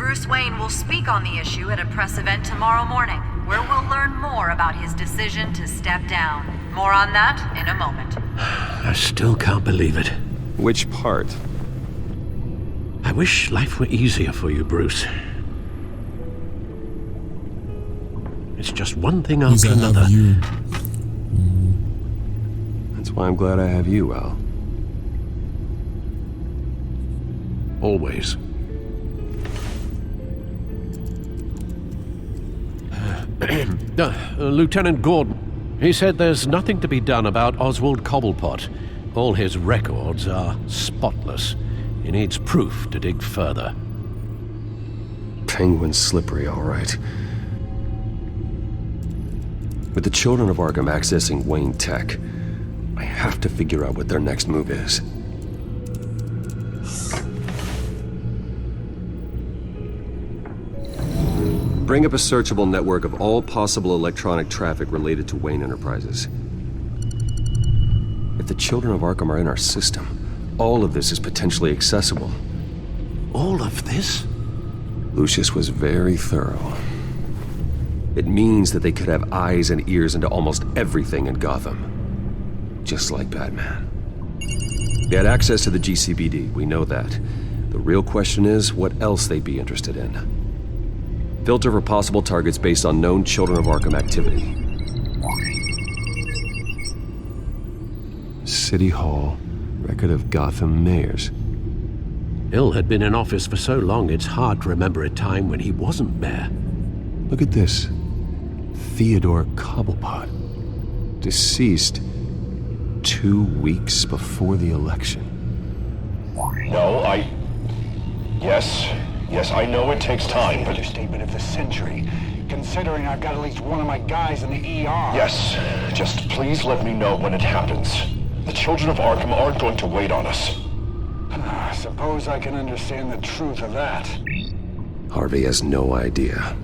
Bruce Wayne will speak on the issue at a press event tomorrow morning, where we'll learn more about his decision to step down. More on that in a moment. I still can't believe it. Which part? I wish life were easier for you, Bruce. It's just one thing after another. That's why I'm glad I have you, Al. Always. Lieutenant Gordon, he said there's nothing to be done about Oswald Cobblepot. All his records are spotless. He needs proof to dig further. Penguin's slippery, all right. With the children of Arkham accessing Wayne Tech, I have to figure out what their next move is. Bring up a searchable network of all possible electronic traffic related to Wayne Enterprises. If the children of Arkham are in our system, all of this is potentially accessible. All of this? Lucius was very thorough. It means that they could have eyes and ears into almost everything in Gotham. Just like Batman. They had access to the GCPD, we know that. The real question is what else they'd be interested in. Filter for possible targets based on known Children of Arkham activity. City Hall, record of Gotham mayors. Hill had been in office for so long, it's hard to remember a time when he wasn't mayor. Look at this. Theodore Cobblepot. Deceased 2 weeks before the election. No, Yes, I know it takes time, but... Understatement of the century, considering I've got at least one of my guys in the ER. Yes, just please let me know when it happens. The children of Arkham aren't going to wait on us. I suppose I can understand the truth of that. Harvey has no idea.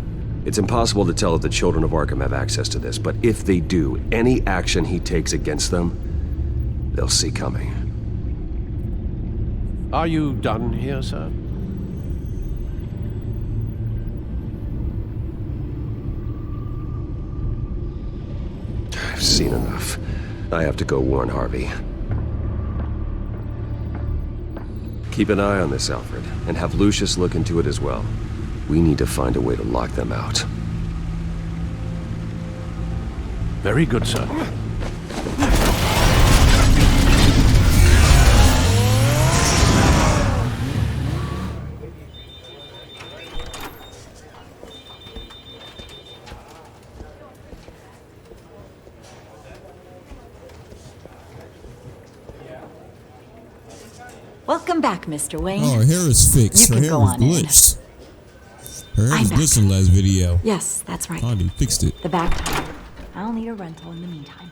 It's impossible to tell if the children of Arkham have access to this, but if they do, any action he takes against them, they'll see coming. Are you done here, sir? I've seen enough. I have to go warn Harvey. Keep an eye on this, Alfred, and have Lucius look into it as well. We need to find a way to lock them out. Very good, sir. Welcome back, Mr. Wayne. Oh, her hair is fixed. You Her can hair go was on in. glitched. Her hair I'm was back. glitched in the last video. Yes, that's right. Oh, they fixed it. The back tire. I'll need a rental in the meantime.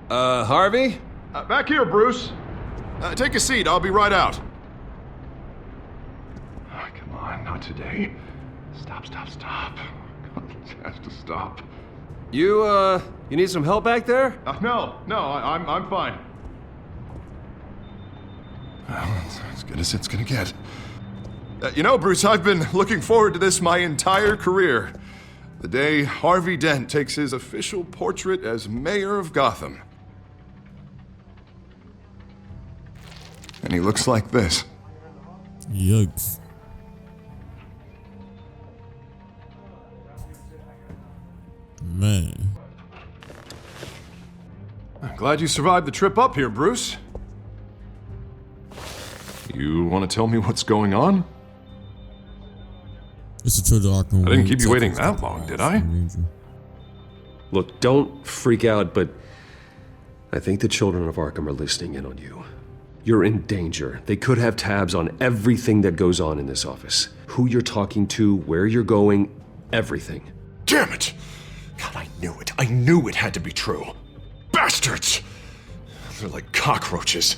Harvey? Back here, Bruce. Take a seat. I'll be right out. Oh, come on, not today. Stop. It has to stop. You need some help back there? No, I'm fine. Well, it's as good as it's gonna get. You know, Bruce, I've been looking forward to this my entire career. The day Harvey Dent takes his official portrait as mayor of Gotham. And he looks like this. Yikes. Man. I'm glad you survived the trip up here, Bruce. You want to tell me what's going on? It's a Children of Arkham. I didn't keep you waiting that long, did I? Look, don't freak out, but I think the children of Arkham are listening in on you. You're in danger. They could have tabs on everything that goes on in this office. Who you're talking to, where you're going, everything. Damn it! God, I knew it. I knew it had to be true. Bastards! They're like cockroaches.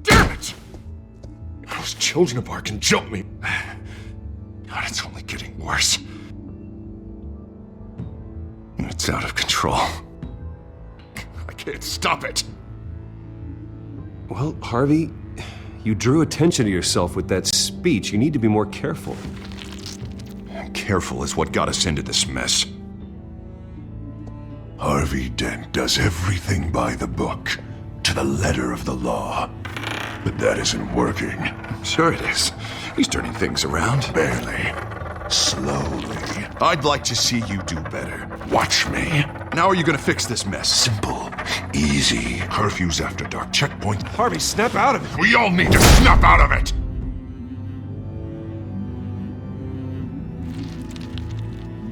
Damn it! Those children of Arkham jumped me. God, it's only getting worse. It's out of control. kid. Stop it. Well, Harvey, you drew attention to yourself with that speech. You need to be more careful. Careful is what got us into this mess. Harvey Dent does everything by the book, to the letter of the law. But that isn't working. Sure it is. He's turning things around. Barely. Slowly. I'd like to see you do better. Watch me. Now are you gonna fix this mess? Simple. Easy. Curfews after dark. Checkpoint. Harvey, snap out of it. We all need to snap out of it!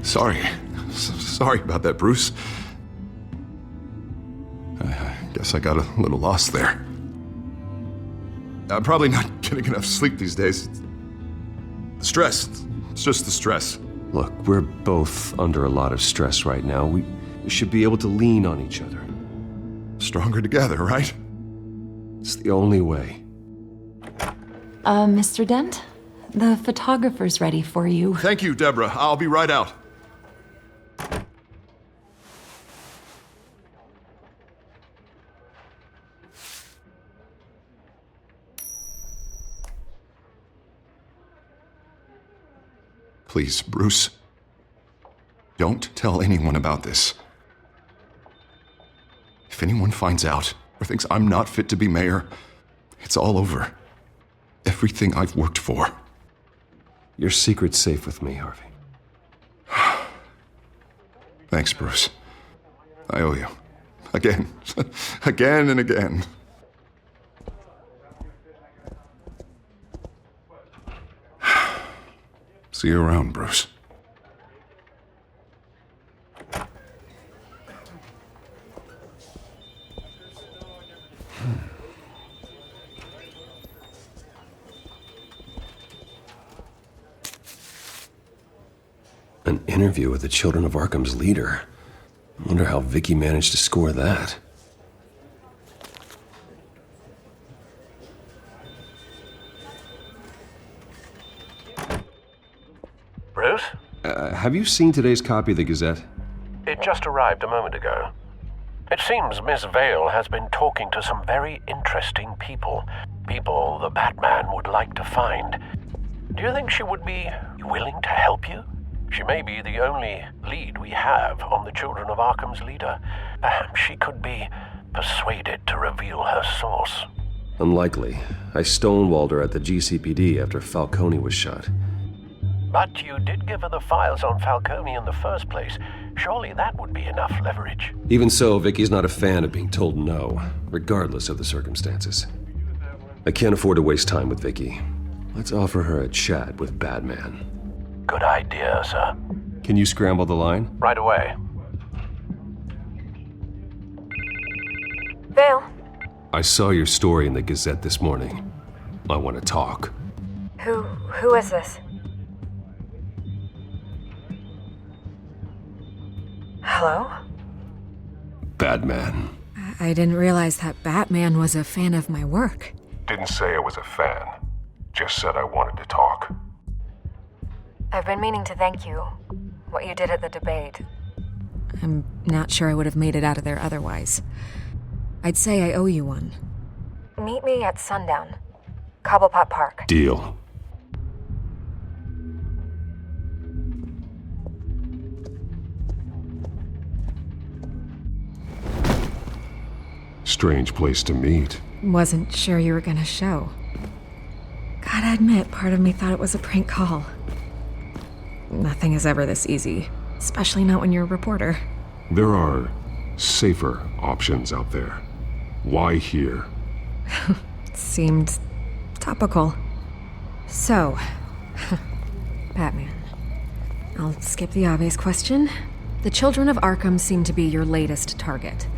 Sorry. Sorry about that, Bruce. I guess I got a little lost there. I'm probably not getting enough sleep these days. The stress. It's just the stress. Look, we're both under a lot of stress right now. We should be able to lean on each other. Stronger together, right? It's the only way. Mr. Dent? The photographer's ready for you. Thank you, Deborah. I'll be right out. Please, Bruce. Don't tell anyone about this. If anyone finds out or thinks I'm not fit to be mayor, it's all over. Everything I've worked for. Your secret's safe with me, Harvey. Thanks, Bruce. I owe you. Again. Again and again. See you around, Bruce. An interview with the Children of Arkham's leader. I wonder how Vicky managed to score that. Bruce? Have you seen today's copy of the Gazette? It just arrived a moment ago. It seems Miss Vale has been talking to some very interesting people. People the Batman would like to find. Do you think she would be willing to help you? She may be the only lead we have on the Children of Arkham's leader. Perhaps she could be persuaded to reveal her source. Unlikely. I stonewalled her at the GCPD after Falcone was shot. But you did give her the files on Falcone in the first place. Surely that would be enough leverage. Even so, Vicky's not a fan of being told no, regardless of the circumstances. I can't afford to waste time with Vicky. Let's offer her a chat with Batman. Good idea, sir. Can you scramble the line? Right away. Vale. I saw your story in the Gazette this morning. I want to talk. Who is this? Hello? Batman. I didn't realize that Batman was a fan of my work. Didn't say I was a fan. Just said I wanted to talk. I've been meaning to thank you. What you did at the debate. I'm not sure I would have made it out of there otherwise. I'd say I owe you one. Meet me at sundown. Cobblepot Park. Deal. Strange place to meet. Wasn't sure you were gonna show. Gotta admit, part of me thought it was a prank call. Nothing is ever this easy, especially not when you're a reporter. There are safer options out there. Why here? Seemed topical. So, Batman. I'll skip the obvious question. The Children of Arkham seem to be your latest target.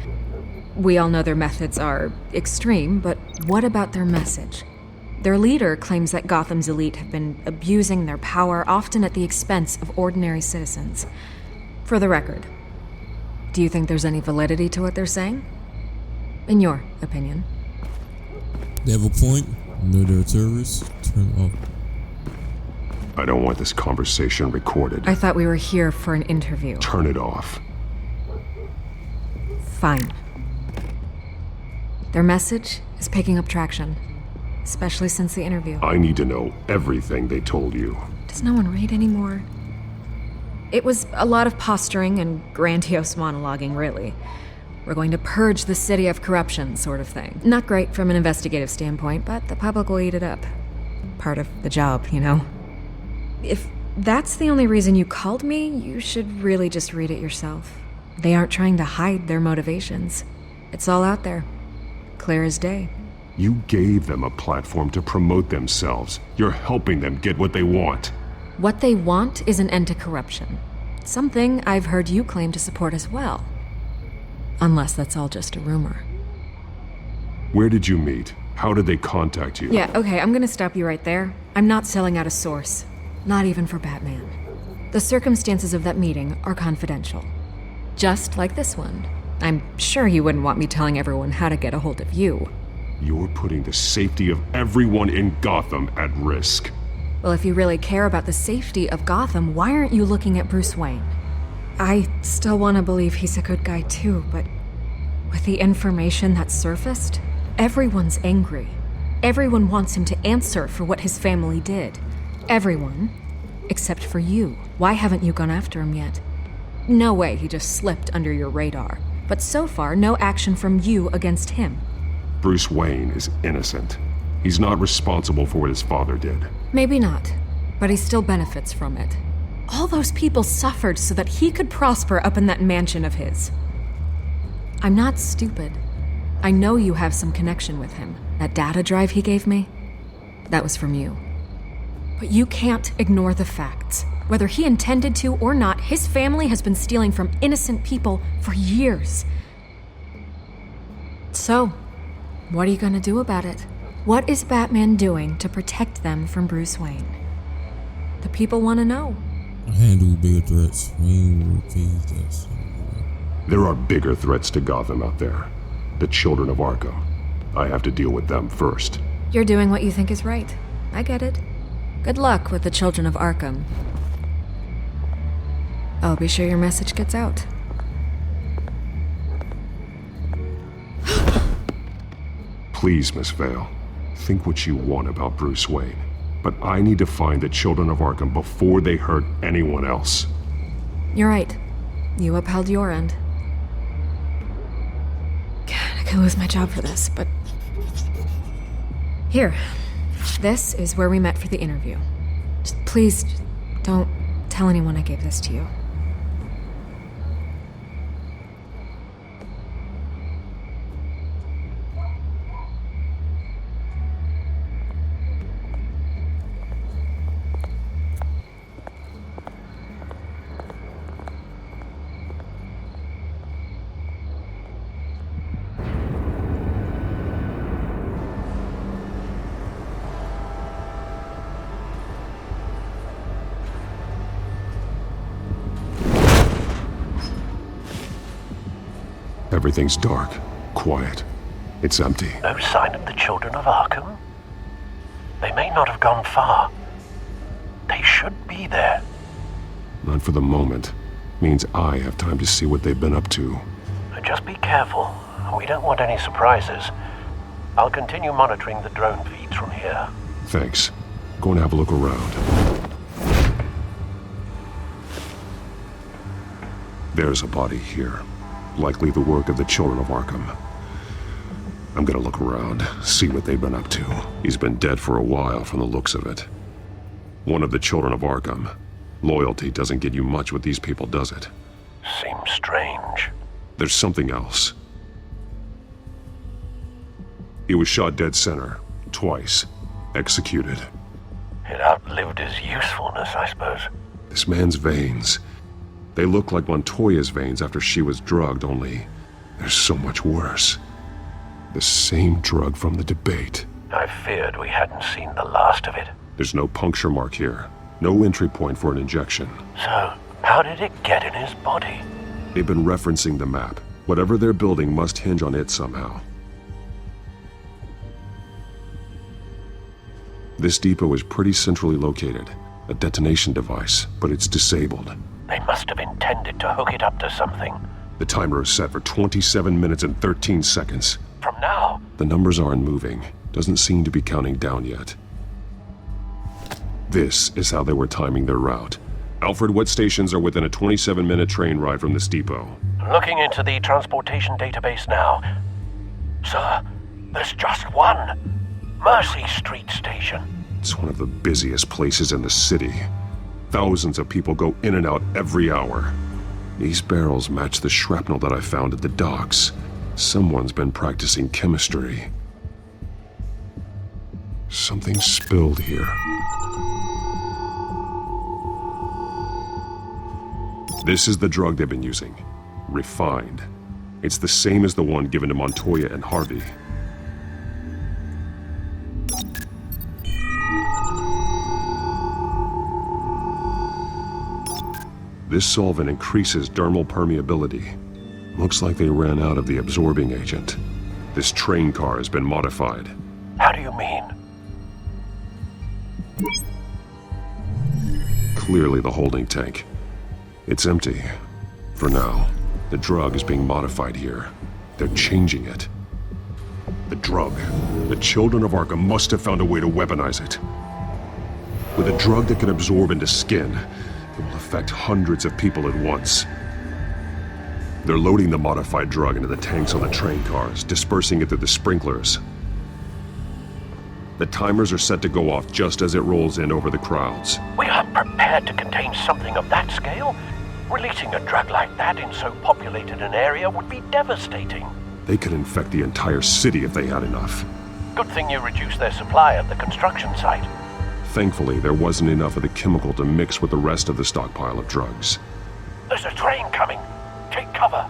We all know their methods are extreme, but what about their message? Their leader claims that Gotham's elite have been abusing their power, often at the expense of ordinary citizens. For the record, do you think there's any validity to what they're saying? In your opinion. They have a point. No, they're terrorists. Turn off. I don't want this conversation recorded. I thought we were here for an interview. Turn it off. Fine. Their message is picking up traction, especially since the interview. I need to know everything they told you. Does no one read anymore? It was a lot of posturing and grandiose monologuing, really. We're going to purge the city of corruption, sort of thing. Not great from an investigative standpoint, but the public will eat it up. Part of the job, you know? If that's the only reason you called me, you should really just read it yourself. They aren't trying to hide their motivations. It's all out there. Clear as day. You gave them a platform to promote themselves. You're helping them get what they want. What they want is an end to corruption. Something I've heard you claim to support as well. Unless that's all just a rumor. Where did you meet? How did they contact you? Yeah, okay, I'm gonna stop you right there. I'm not selling out a source. Not even for Batman. The circumstances of that meeting are confidential. Just like this one. I'm sure you wouldn't want me telling everyone how to get a hold of you. You're putting the safety of everyone in Gotham at risk. Well, if you really care about the safety of Gotham, why aren't you looking at Bruce Wayne? I still want to believe he's a good guy too, but with the information that surfaced, everyone's angry. Everyone wants him to answer for what his family did. Everyone, except for you. Why haven't you gone after him yet? No way he just slipped under your radar. But so far, no action from you against him. Bruce Wayne is innocent. He's not responsible for what his father did. Maybe not, but he still benefits from it. All those people suffered so that he could prosper up in that mansion of his. I'm not stupid. I know you have some connection with him. That data drive he gave me, that was from you. But you can't ignore the facts. Whether he intended to or not, his family has been stealing from innocent people for years. So, what are you gonna do about it? What is Batman doing to protect them from Bruce Wayne? The people want to know. I handle bigger threats. Jesus. There are bigger threats to Gotham out there. The children of Arkham. I have to deal with them first. You're doing what you think is right. I get it. Good luck with the children of Arkham. I'll be sure your message gets out. Please, Miss Vale. Think what you want about Bruce Wayne. But I need to find the children of Arkham before they hurt anyone else. You're right. You upheld your end. God, I could lose my job for this, but... Here. This is where we met for the interview. Please, don't tell anyone I gave this to you. Everything's dark, quiet. It's empty. No sign of the children of Arkham? They may not have gone far. They should be there. Not for the moment. Means I have time to see what they've been up to. Just be careful. We don't want any surprises. I'll continue monitoring the drone feeds from here. Thanks. Go and have a look around. There's a body here. Likely the work of the children of Arkham. I'm gonna look around, see what they've been up to. He's been dead for a while from the looks of it. One of the children of Arkham. Loyalty doesn't get you much with these people, does it? Seems strange. There's something else. He was shot dead center, twice, executed. It outlived his usefulness, I suppose. This man's veins. They look like Montoya's veins after she was drugged, only they're so much worse. The same drug from the debate. I feared we hadn't seen the last of it. There's no puncture mark here. No entry point for an injection. So, how did it get in his body? They've been referencing the map. Whatever they're building must hinge on it somehow. This depot is pretty centrally located. A detonation device, but it's disabled. They must have intended to hook it up to something. The timer is set for 27 minutes and 13 seconds. from now? The numbers aren't moving. Doesn't seem to be counting down yet. This is how they were timing their route. Alfred, what stations are within a 27-minute train ride from this depot? Looking into the transportation database now. Sir, there's just one. Mercy Street Station. It's one of the busiest places in the city. Thousands of people go in and out every hour. These barrels match the shrapnel that I found at the docks. Someone's been practicing chemistry. Something spilled here. This is the drug they've been using. Refined. It's the same as the one given to Montoya and Harvey. This solvent increases dermal permeability. Looks like they ran out of the absorbing agent. This train car has been modified. How do you mean? Clearly the holding tank. It's empty. For now. The drug is being modified here. They're changing it. The drug. The children of Arkham must have found a way to weaponize it. With a drug that can absorb into skin, it will affect hundreds of people at once. They're loading the modified drug into the tanks on the train cars, dispersing it through the sprinklers. The timers are set to go off just as it rolls in over the crowds. We aren't prepared to contain something of that scale. Releasing a drug like that in so populated an area would be devastating. They could infect the entire city if they had enough. Good thing you reduced their supply at the construction site. Thankfully, there wasn't enough of the chemical to mix with the rest of the stockpile of drugs. There's a train coming. Take cover.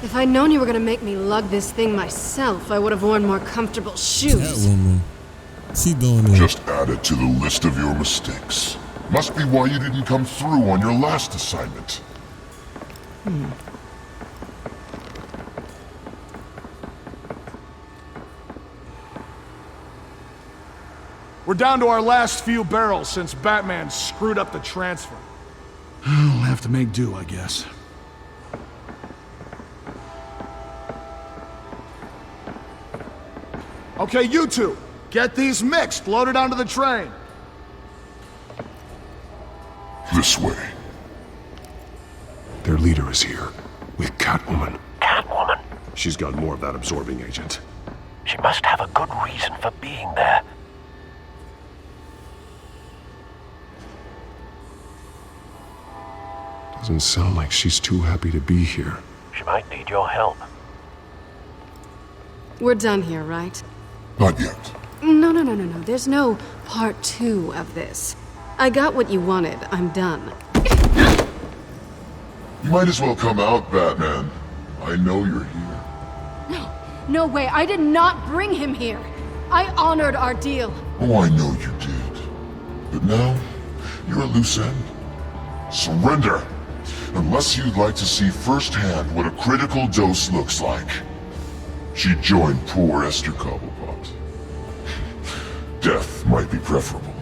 If I'd known you were gonna make me lug this thing myself, I would have worn more comfortable shoes. Catwoman. She doing it. Just add it to the list of your mistakes. Must be why you didn't come through on your last assignment. We're down to our last few barrels since Batman screwed up the transfer. We'll have to make do, I guess. Okay, you two, get these mixed, loaded onto the train. This way. Their leader is here, with Catwoman. Catwoman? She's got more of that absorbing agent. She must have a good reason for being there. Doesn't sound like she's too happy to be here. She might need your help. We're done here, right? Not yet. No. There's no part 2 of this. I got what you wanted. I'm done. You might as well come out, Batman. I know you're here. No way. I did not bring him here. I honored our deal. Oh, I know you did. But now, you're a loose end. Surrender! Unless you'd like to see firsthand what a critical dose looks like. She joined poor Esther Cobblepot. Death might be preferable.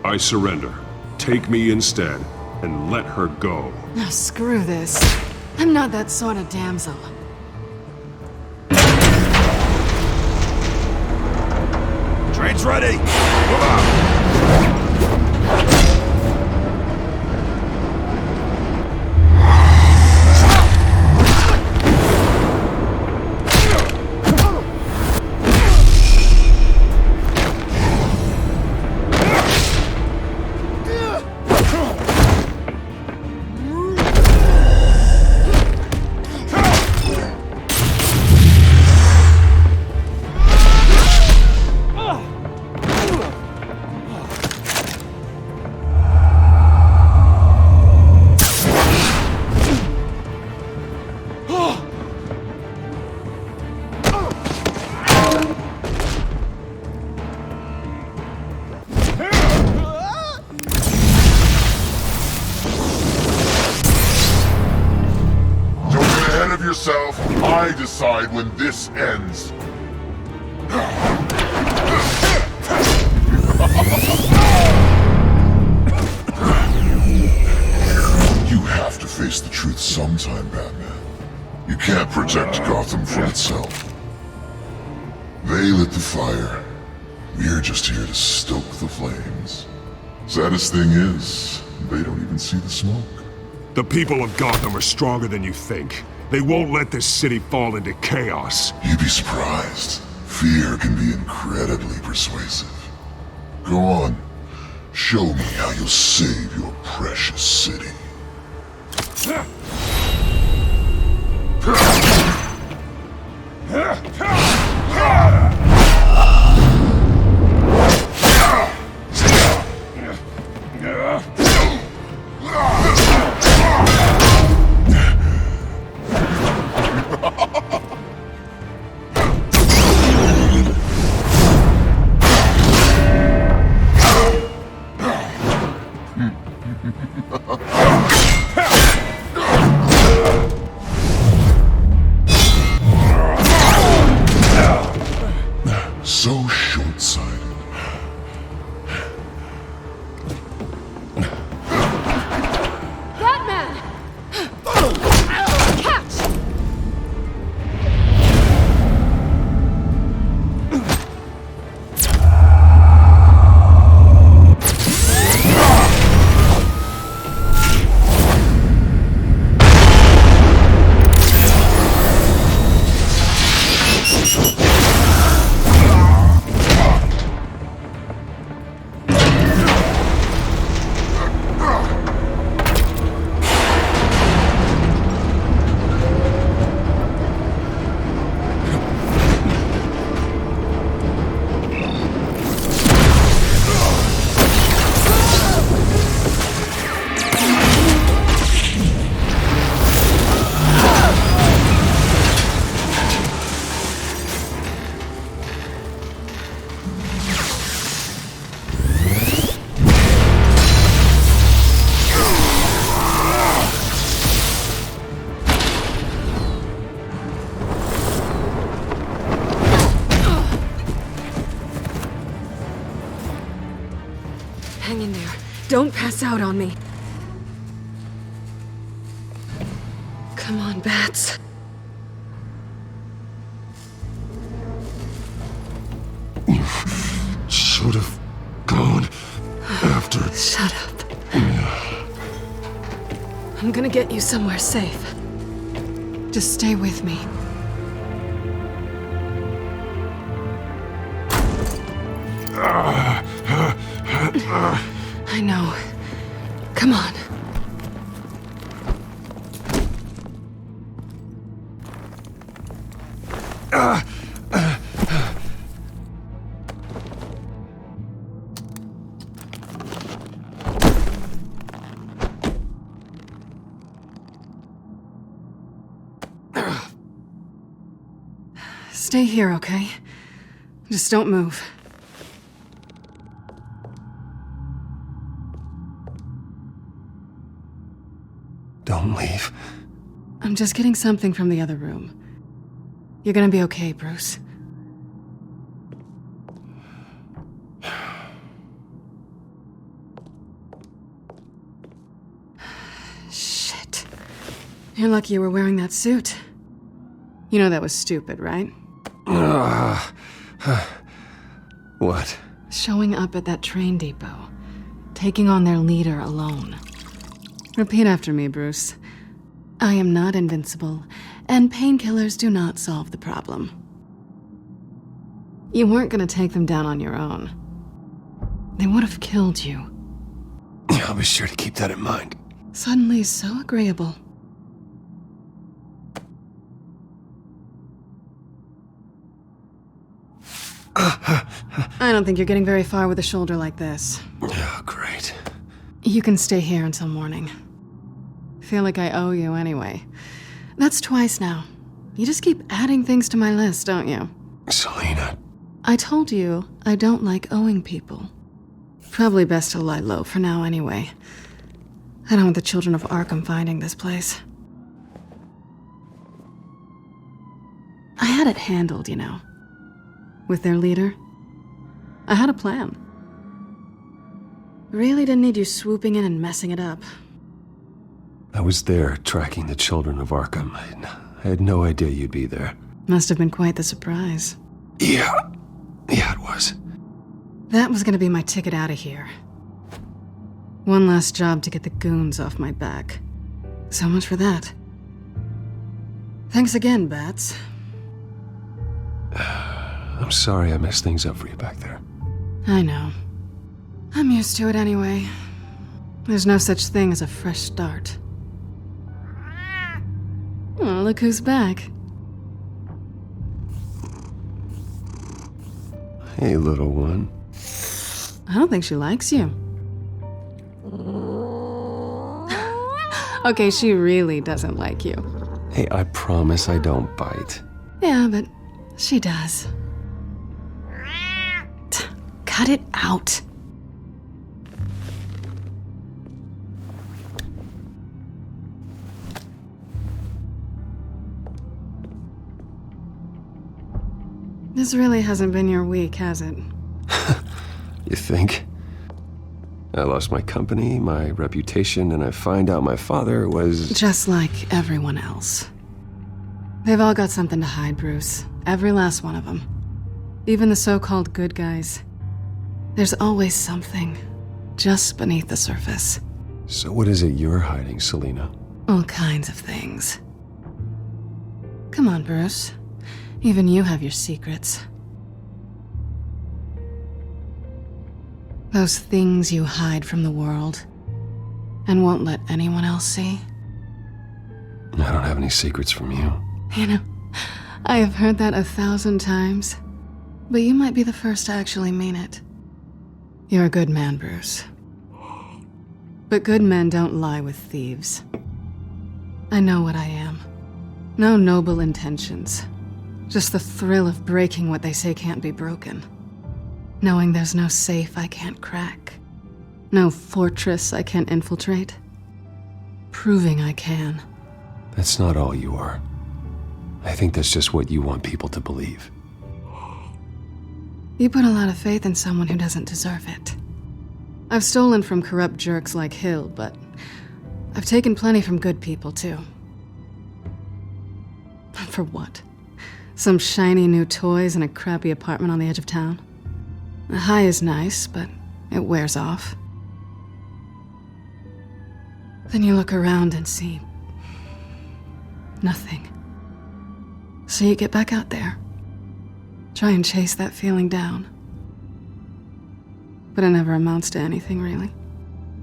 I surrender. Take me instead, and let her go. Oh, screw this. I'm not that sort of damsel. Train's ready! Move out! yourself. I decide when this ends. You have to face the truth sometime, Batman. You can't protect Gotham from itself. They lit the fire. We're just here to stoke the flames. Saddest thing is, they don't even see the smoke. The people of Gotham are stronger than you think. They won't let this city fall into chaos. You'd be surprised. Fear can be incredibly persuasive. Go on. Show me how you'll save your precious city. So short-sighted. Batman! Catch! Hang in there. Don't pass out on me. Come on, Bats. You should have gone after... Shut up. I'm gonna get you somewhere safe. Just stay with me. I know. Come on. Stay here, okay? Just don't move. Don't leave. I'm just getting something from the other room. You're gonna be okay, Bruce. Shit. You're lucky you were wearing that suit. You know that was stupid, right? What? Showing up at that train depot. Taking on their leader alone. Repeat after me, Bruce. I am not invincible, and painkillers do not solve the problem. You weren't gonna take them down on your own. They would have killed you. I'll be sure to keep that in mind. Suddenly so agreeable. I don't think you're getting very far with a shoulder like this. Oh, great. You can stay here until morning. Feel like I owe you anyway. That's twice now. You just keep adding things to my list, don't you? Selina. I told you I don't like owing people. Probably best to lie low for now anyway. I don't want the children of Arkham finding this place. had it handled, you know. With their leader. I had a plan. Really didn't need you swooping in and messing it up. I was there tracking the children of Arkham. I had no idea you'd be there. Must have been quite the surprise. Yeah, it was. That was gonna be my ticket out of here. One last job to get the goons off my back. So much for that. Thanks again, Bats. I'm sorry I messed things up for you back there. I know. I'm used to it anyway. There's no such thing as a fresh start. Oh, look who's back. Hey, little one. I don't think she likes you. Okay, she really doesn't like you. Hey, I promise I don't bite. Yeah, but she does. Cut it out. This really hasn't been your week, has it? You think? I lost my company, my reputation, and I find out my father was... Just like everyone else. They've all got something to hide, Bruce. Every last one of them. Even the so-called good guys. There's always something, just beneath the surface. So what is it you're hiding, Selina? All kinds of things. Come on, Bruce. Even you have your secrets. Those things you hide from the world and won't let anyone else see. I don't have any secrets from you. You know, I have heard that 1,000 times, but you might be the first to actually mean it. You're a good man, Bruce. But good men don't lie with thieves. I know what I am. No noble intentions. Just the thrill of breaking what they say can't be broken. Knowing there's no safe I can't crack. No fortress I can't infiltrate. Proving I can. That's not all you are. I think that's just what you want people to believe. You put a lot of faith in someone who doesn't deserve it. I've stolen from corrupt jerks like Hill, but I've taken plenty from good people, too. For what? Some shiny new toys and a crappy apartment on the edge of town? The high is nice, but it wears off. Then you look around and see nothing. So you get back out there. Try and chase that feeling down. But it never amounts to anything, really.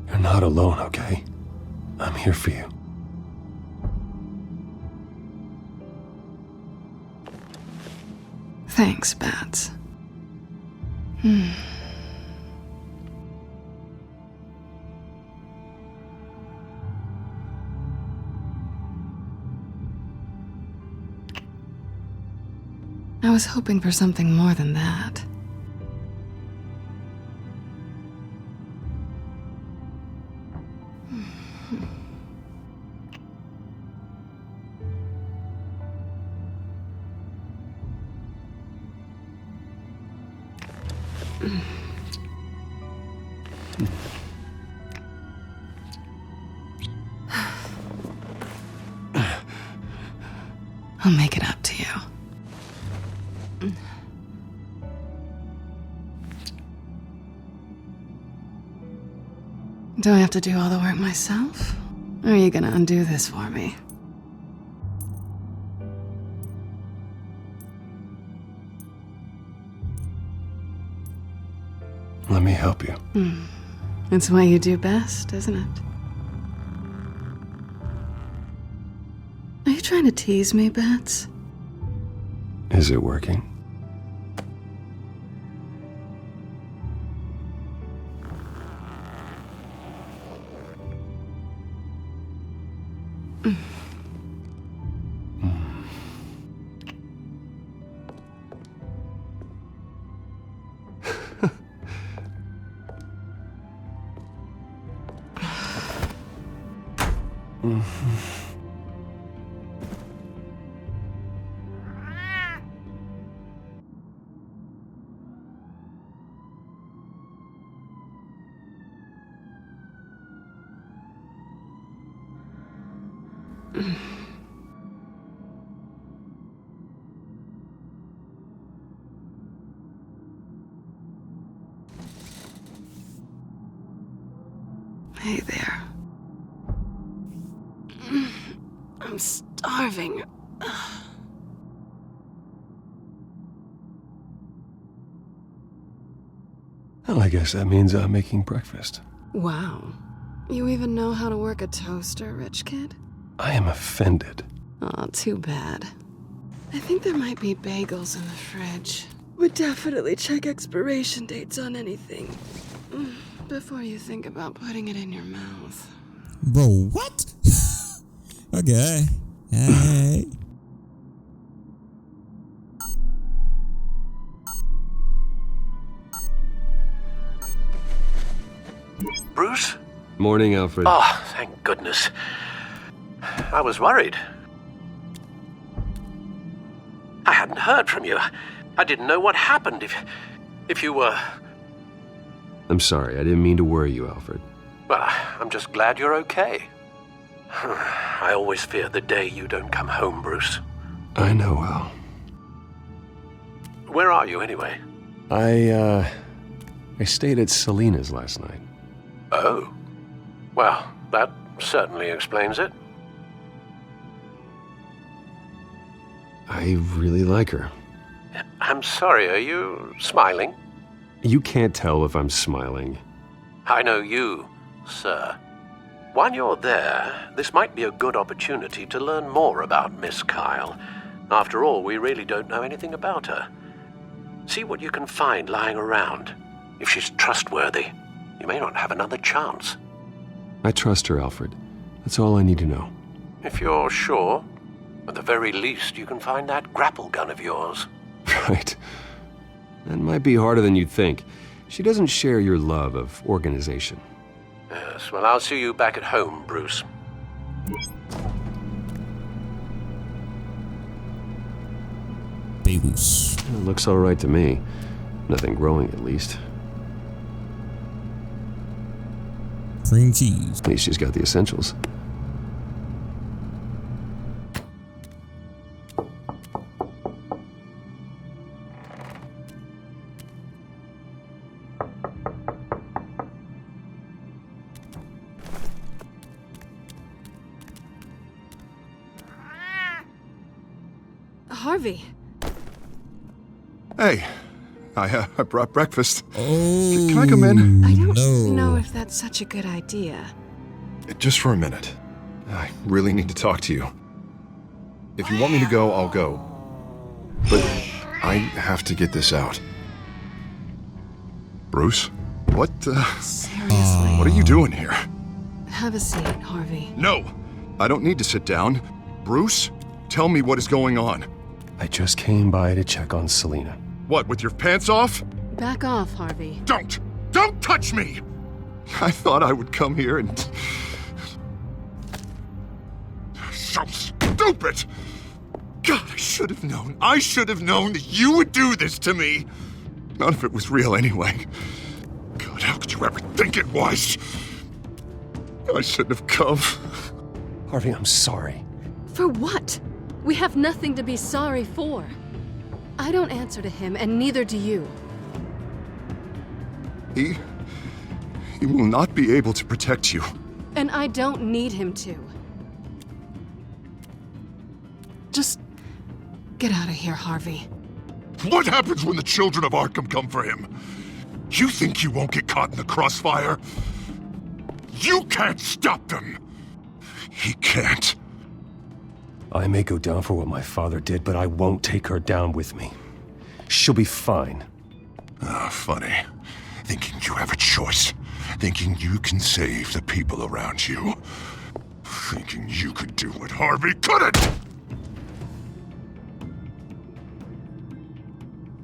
You're not alone, okay? I'm here for you. Thanks, Bats. I was hoping for something more than that. I'll make it up to you. Do I have to do all the work myself? Or are you gonna undo this for me? Let me help you. It's what you do best, isn't it? Are you trying to tease me, Bats? Is it working? Hey there. I'm starving. Well, I guess that means I'm making breakfast. Wow. You even know how to work a toaster, rich kid? I am offended. Aw, too bad. I think there might be bagels in the fridge. Would definitely check expiration dates on anything before you think about putting it in your mouth. Bro, what? Okay. Hey. Bruce? Morning, Alfred. Oh, thank goodness. I was worried. I hadn't heard from you. I didn't know what happened if you were... I'm sorry, I didn't mean to worry you, Alfred. Well, I'm just glad you're okay. I always fear the day you don't come home, Bruce. I know, Al. Where are you, anyway? I stayed at Selena's last night. Oh. Well, that certainly explains it. I really like her. I'm sorry, are you smiling? You can't tell if I'm smiling. I know you, sir. While you're there, this might be a good opportunity to learn more about Miss Kyle. After all, we really don't know anything about her. See what you can find lying around. If she's trustworthy, you may not have another chance. I trust her, Alfred. That's all I need to know. If you're sure, at the very least, you can find that grapple gun of yours. Right. That might be harder than you'd think. She doesn't share your love of organization. Yes, well, I'll see you back at home, Bruce. Bagels. It looks all right to me. Nothing growing, at least. Cream cheese. At least she's got the essentials. Harvey. Hey, I brought breakfast. Oh, Can I come in? I don't know if that's such a good idea. Just for a minute. I really need to talk to you. If you want me to go, I'll go. But I have to get this out. Bruce? What, Seriously. What are you doing here? Have a seat, Harvey. No! I don't need to sit down. Bruce, tell me what is going on. I just came by to check on Selena. What, with your pants off? Back off, Harvey. Don't! Don't touch me! I thought I would come here and... So stupid! God, I should have known. I should have known that you would do this to me! None of it was real anyway. God, how could you ever think it was? I shouldn't have come. Harvey, I'm sorry. For what? We have nothing to be sorry for. I don't answer to him, and neither do you. He will not be able to protect you. And I don't need him to. Just get out of here, Harvey. What happens when the children of Arkham come for him? You think you won't get caught in the crossfire? You can't stop them! He can't. I may go down for what my father did, but I won't take her down with me. She'll be fine. Ah, funny. Thinking you have a choice. Thinking you can save the people around you. Thinking you could do what Harvey couldn't!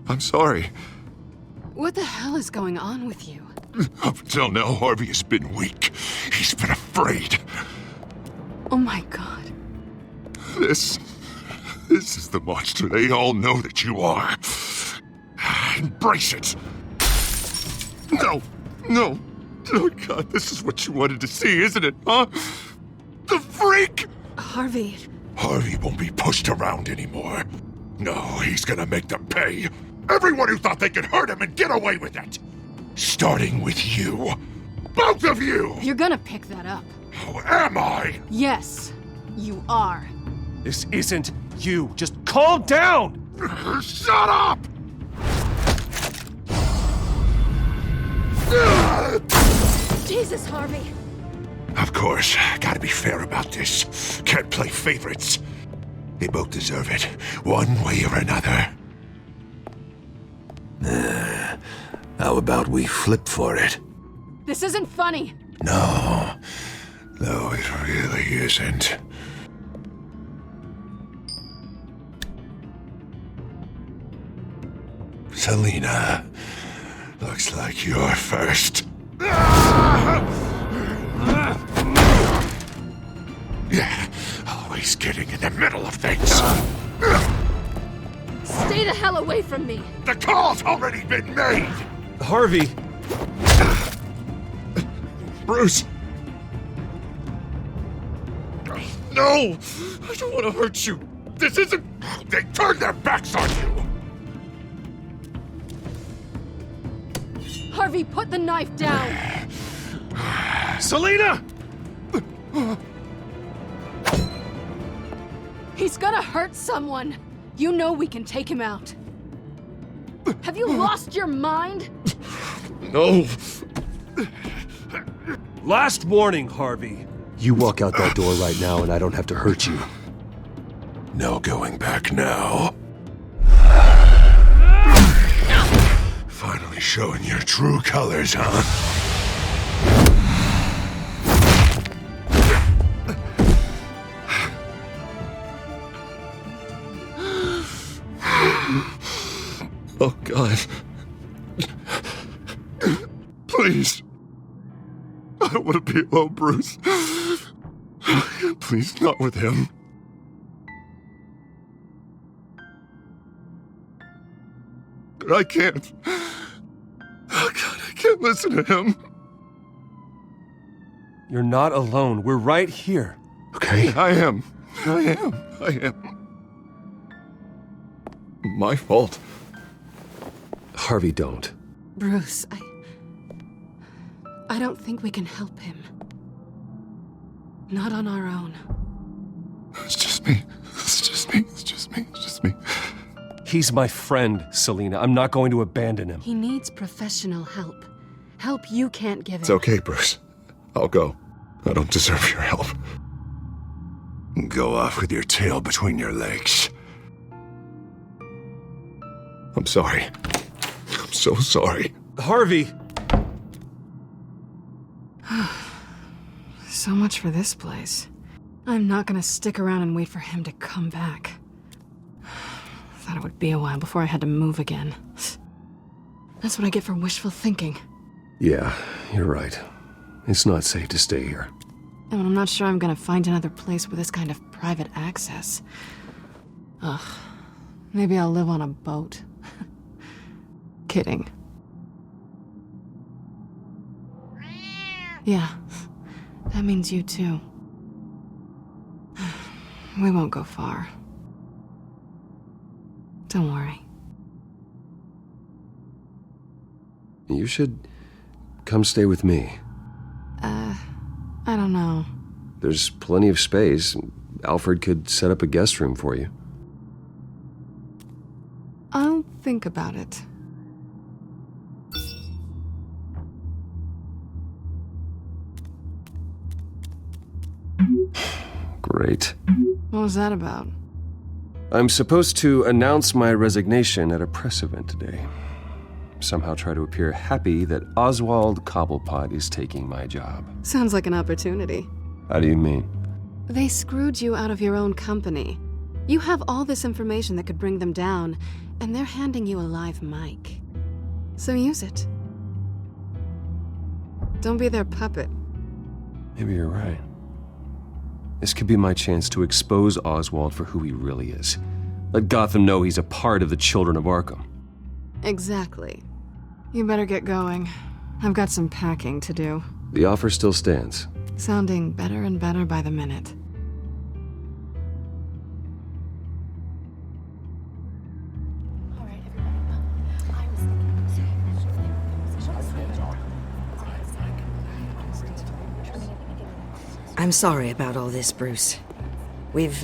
I'm sorry. What the hell is going on with you? Up until now, Harvey has been weak. He's been afraid. Oh my God. This is the monster they all know that you are. Embrace it. No. Oh God, this is what you wanted to see, isn't it, huh? The freak! Harvey. Harvey won't be pushed around anymore. No, he's gonna make them pay. Everyone who thought they could hurt him and get away with it. Starting with you. Both of you! You're gonna pick that up. How am I? Yes, you are. This isn't you. Just calm down! Shut up! Jesus, Harvey. Of course, gotta be fair about this. Can't play favorites. They both deserve it, one way or another. How about we flip for it? This isn't funny. No, it really isn't. Selina, looks like you're first. Yeah, always getting in the middle of things. Stay the hell away from me. The call's already been made! Harvey! Bruce! No! I don't want to hurt you! This isn't... They turned their backs on you! Harvey, put the knife down. Selina! He's gonna hurt someone. You know we can take him out. Have you lost your mind? No! Last warning, Harvey. You walk out that door right now and I don't have to hurt you. No going back now. Finally showing your true colors, huh? Oh, God. Please. I don't want to be alone, Bruce. Please, not with him. I can't. Oh, God, I can't listen to him. You're not alone. We're right here. Okay? I am. My fault. Harvey, don't. Bruce, I don't think we can help him. Not on our own. It's just me. He's my friend, Selina. I'm not going to abandon him. He needs professional help. Help you can't give him. It's okay, Bruce. I'll go. I don't deserve your help. Go off with your tail between your legs. I'm sorry. I'm so sorry. Harvey! So much for this place. I'm not gonna stick around and wait for him to come back. Thought it would be a while before I had to move again. That's what I get for wishful thinking. Yeah, you're right. It's not safe to stay here. And I'm not sure I'm gonna find another place with this kind of private access. Ugh. Maybe I'll live on a boat. Kidding. Yeah, that means you too. We won't go far. Don't worry. You should come stay with me. I don't know. There's plenty of space. Alfred could set up a guest room for you. I'll think about it. Great. What was that about? I'm supposed to announce my resignation at a press event today. Somehow try to appear happy that Oswald Cobblepot is taking my job. Sounds like an opportunity. How do you mean? They screwed you out of your own company. You have all this information that could bring them down, and they're handing you a live mic. So use it. Don't be their puppet. Maybe you're right. This could be my chance to expose Oswald for who he really is. Let Gotham know he's a part of the Children of Arkham. Exactly. You better get going. I've got some packing to do. The offer still stands. Sounding better and better by the minute. I'm sorry about all this, Bruce. We've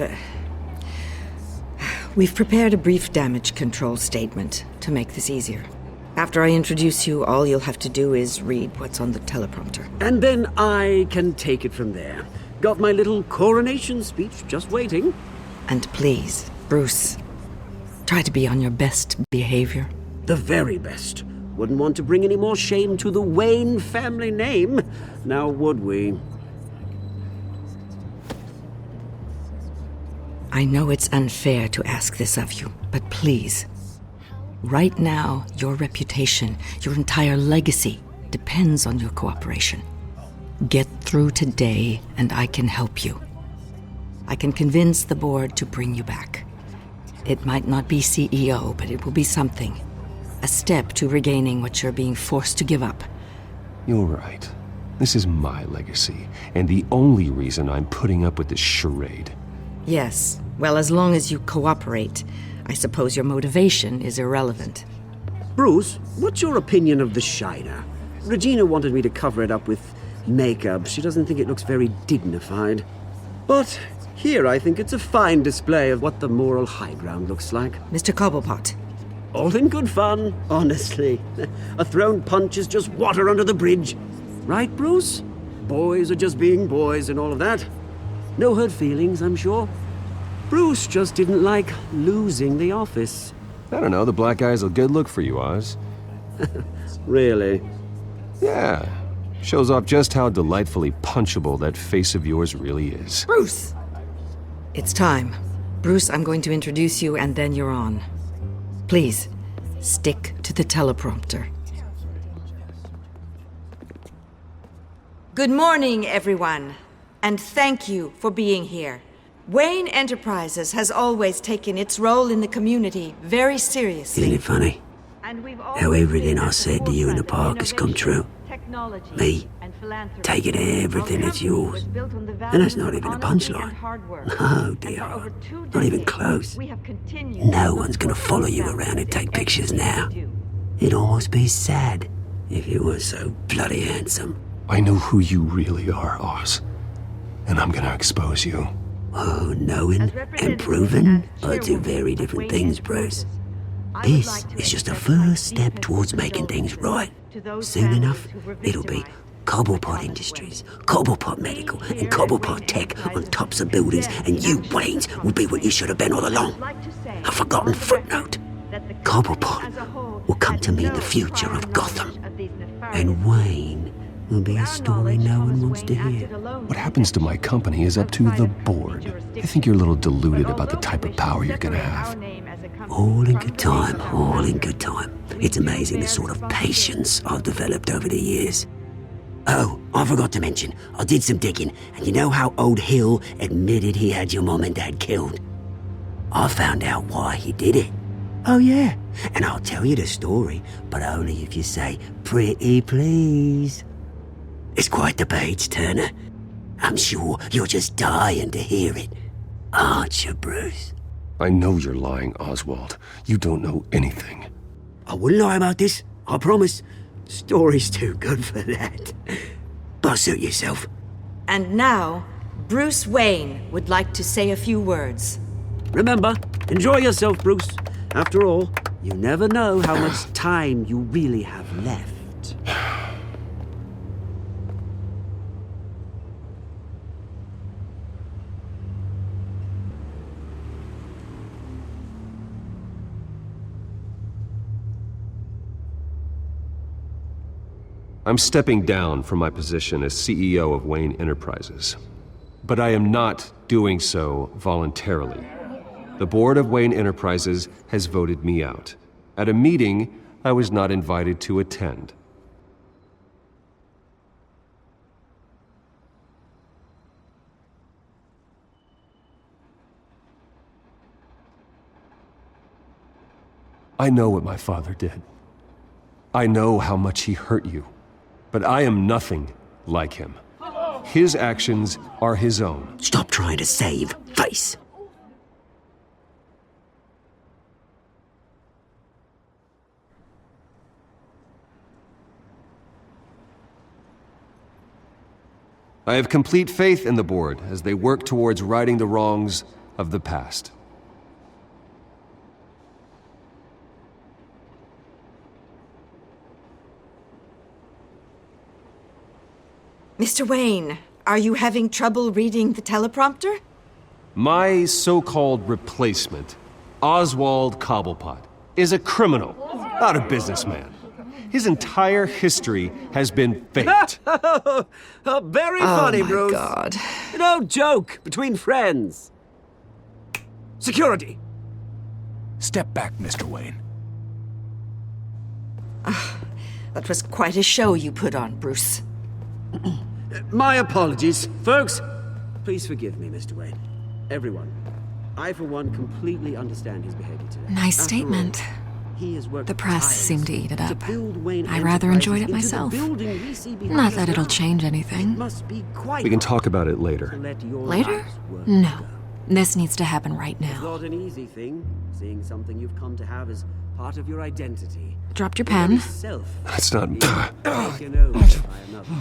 prepared a brief damage control statement to make this easier. After I introduce you, all you'll have to do is read what's on the teleprompter. And then I can take it from there. Got my little coronation speech just waiting. And please, Bruce, try to be on your best behavior. The very best. Wouldn't want to bring any more shame to the Wayne family name, now would we? I know it's unfair to ask this of you, but please. Right now, your reputation, your entire legacy, depends on your cooperation. Get through today, and I can help you. I can convince the board to bring you back. It might not be CEO, but it will be something. A step to regaining what you're being forced to give up. You're right. This is my legacy, and the only reason I'm putting up with this charade. Yes. Well, as long as you cooperate, I suppose your motivation is irrelevant. Bruce, what's your opinion of the Shiner? Regina wanted me to cover it up with makeup. She doesn't think it looks very dignified. But here I think it's a fine display of what the moral high ground looks like. Mr. Cobblepot. All in good fun, honestly. A thrown punch is just water under the bridge. Right, Bruce? Boys are just being boys and all of that. No hurt feelings, I'm sure. Bruce just didn't like losing the office. I don't know, the black eye's a good look for you, Oz. Really? Yeah. Shows off just how delightfully punchable that face of yours really is. Bruce! It's time. Bruce, I'm going to introduce you and then you're on. Please, stick to the teleprompter. Good morning, everyone. And thank you for being here. Wayne Enterprises has always taken its role in the community very seriously. Isn't it funny? How everything I said to you in the park has come true. Me, taking everything that's yours. And that's not even a punchline. No, dear. Not even close. No one's gonna follow you around and take pictures now. It'd almost be sad if you were so bloody handsome. I know who you really are, Oz. And I'm gonna expose you. Oh, knowing and proving are two very different things, Bruce. This is just a first step towards making things right. Soon enough, it'll be Cobblepot Industries, Cobblepot Medical, and Cobblepot Tech on tops of buildings, and you, Waynes, will be what you should have been all along. A forgotten footnote. Cobblepot will come to mean the future of Gotham. And Wayne will be a story no one wants to hear. What happens to my company is up to the board. I think you're a little deluded about the type of power you're gonna have. All in good time, all in good time. It's amazing the sort of patience I've developed over the years. Oh, I forgot to mention, I did some digging, and you know how Old Hill admitted he had your mom and dad killed? I found out why he did it. Oh yeah, and I'll tell you the story, but only if you say, pretty please. It's quite the page turner. I'm sure you're just dying to hear it. Aren't you, Bruce? I know you're lying, Oswald. You don't know anything. I wouldn't lie about this, I promise. Story's too good for that. But suit yourself. And now, Bruce Wayne would like to say a few words. Remember, enjoy yourself, Bruce. After all, you never know how much time you really have left. I'm stepping down from my position as CEO of Wayne Enterprises. But I am not doing so voluntarily. The board of Wayne Enterprises has voted me out, at a meeting I was not invited to attend. I know what my father did. I know how much he hurt you. But I am nothing like him. His actions are his own. Stop trying to save face. I have complete faith in the board as they work towards righting the wrongs of the past. Mr. Wayne, are you having trouble reading the teleprompter? My so-called replacement, Oswald Cobblepot, is a criminal, not a businessman. His entire history has been faked. Very funny, Bruce. Oh my God. No joke between friends. Security. Step back, Mr. Wayne. That was quite a show you put on, Bruce. My apologies, folks. Please forgive me, Mr. Wayne. Everyone. I, for one, completely understand his behavior today. Nice After statement. all, he has worked The press tirelessly seemed to eat it up. build Wayne I rather Enterprises enjoyed it into the myself. building we see behind Not us that it'll now. change anything. Must be quite We can talk about it later. to let your Later? lives work No. go. This needs to happen right It's now. not an easy thing, seeing something you've come to have as part of your identity. Dropped your Your very pen. self That's not... being taken over by another.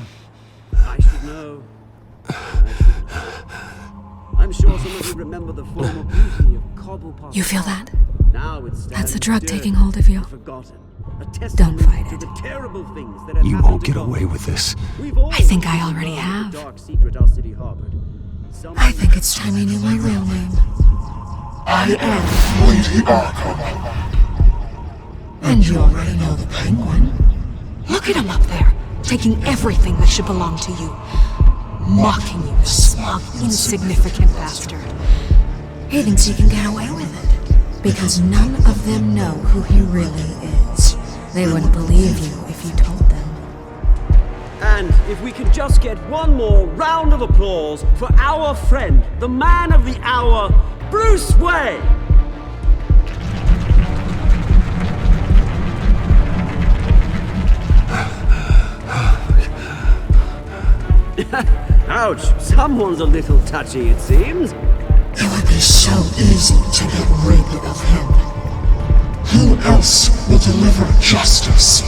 I should know. I should know. I'm sure some of you remember the former beauty of Cobblepot. You feel that? Now it's That's the stands drug dirty taking hold of you. and forgotten. A Don't testament fight to it. the terrible things that have You happened won't to get Gotham. away with this. We've all I think I known already the have. dark secret our city harbored. I think it's time you knew my real name. I am Lady Arkham. And you already know the Penguin. Look at him up there, taking everything that should belong to you. Mocking you, smug, insignificant bastard. He thinks he can get away with it, because none of them know who he really is. They wouldn't believe you if you told them. And if we could just get one more round of applause for our friend, the man of the hour, Bruce Waye! Ouch, someone's a little touchy, it seems. It would be so easy to get rid of him. Who else will deliver justice?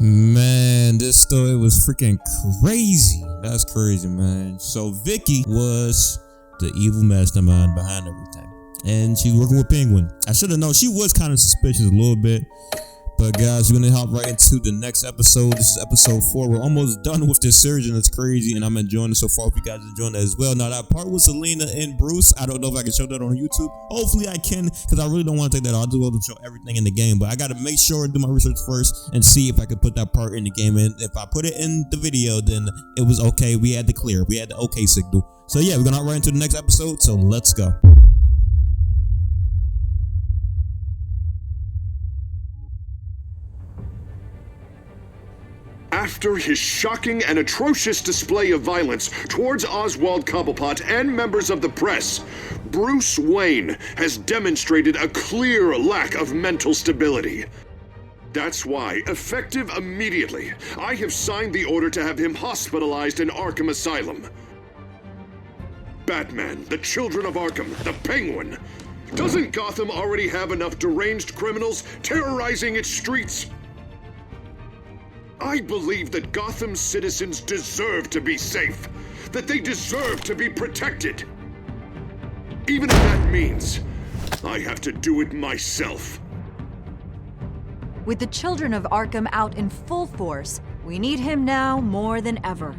Man, this story was freaking crazy. That's crazy, man. So Vicky was the evil mastermind behind everything, and she's working with Penguin. I should have known. She was kind of suspicious a little bit. But guys, we're gonna hop right into the next episode. This is episode 4. We're almost done with this series, and it's crazy, and I'm enjoying it so far. Hope you guys are enjoying it as well. Now that part with Selena and Bruce, I don't know if I can show that on YouTube. Hopefully I can, because I really don't want to take that. I'll do all to show everything in the game, but I gotta make sure and do my research first and see if I can put that part in the game. And if I put it in the video, then it was okay. We had the clear. We had the okay signal. So yeah, we're gonna hop right into the next episode. So let's go. After his shocking and atrocious display of violence towards Oswald Cobblepot and members of the press, Bruce Wayne has demonstrated a clear lack of mental stability. That's why, effective immediately, I have signed the order to have him hospitalized in Arkham Asylum. Batman, the Children of Arkham, the Penguin. Doesn't Gotham already have enough deranged criminals terrorizing its streets? I believe that Gotham's citizens deserve to be safe, that they deserve to be protected. Even if that means I have to do it myself. With the Children of Arkham out in full force, we need him now more than ever.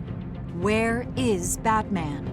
Where is Batman?